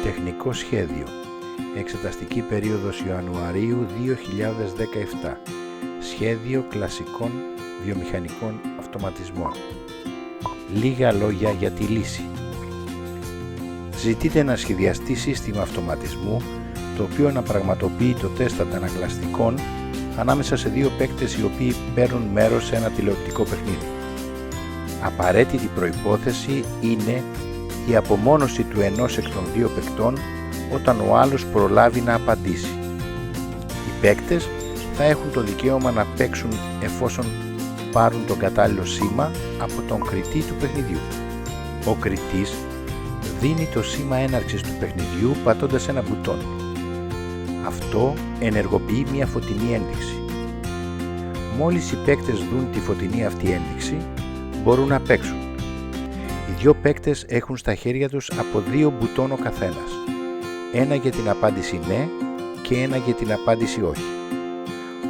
Τεχνικό σχέδιο. Εξεταστική περίοδος Ιανουαρίου 2017. Σχέδιο κλασικών βιομηχανικών αυτοματισμών. Λίγα λόγια για τη λύση. Ζητείτε να σχεδιαστεί σύστημα αυτοματισμού το οποίο να πραγματοποιεί το τεστ αντανακλαστικών ανάμεσα σε δύο παίκτες οι οποίοι παίρνουν μέρος σε ένα τηλεοπτικό παιχνίδι. Απαραίτητη προϋπόθεση είναι η απομόνωση του ενός εκ των δύο παικτών όταν ο άλλος προλάβει να απαντήσει. Οι παίκτες θα έχουν το δικαίωμα να παίξουν εφόσον πάρουν το κατάλληλο σήμα από τον κριτή του παιχνιδιού. Ο κριτής δίνει το σήμα έναρξης του παιχνιδιού πατώντας ένα μπουτόν. Αυτό ενεργοποιεί μια φωτεινή ένδειξη. Μόλις οι παίκτες δουν τη φωτεινή αυτή ένδειξη, μπορούν να παίξουν. Οι δύο παίκτες έχουν στα χέρια τους από δύο μπουτόν ο καθένας. Ένα για την απάντηση ναι και ένα για την απάντηση όχι.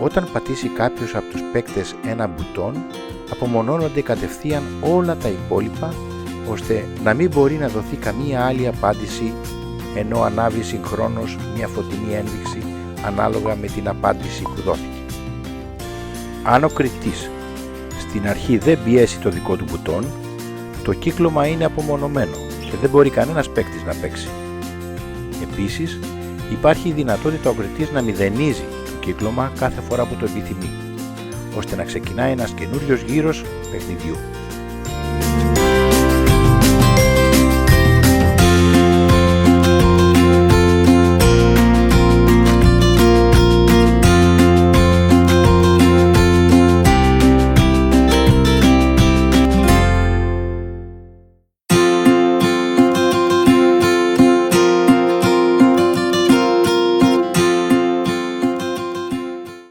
Όταν πατήσει κάποιος από τους παίκτες ένα μπουτόν, απομονώνονται κατευθείαν όλα τα υπόλοιπα, ώστε να μην μπορεί να δοθεί καμία άλλη απάντηση, ενώ ανάβει συγχρόνως μια φωτεινή ένδειξη ανάλογα με την απάντηση που δόθηκε. Αν ο κριτής στην αρχή δεν πιέσει το δικό του μπουτόν, το κύκλωμα είναι απομονωμένο και δεν μπορεί κανένας παίκτης να παίξει. Επίσης, υπάρχει η δυνατότητα ο κριτής να μηδενίζει το κύκλωμα κάθε φορά που το επιθυμεί, ώστε να ξεκινάει ένας καινούριος γύρος παιχνιδιού.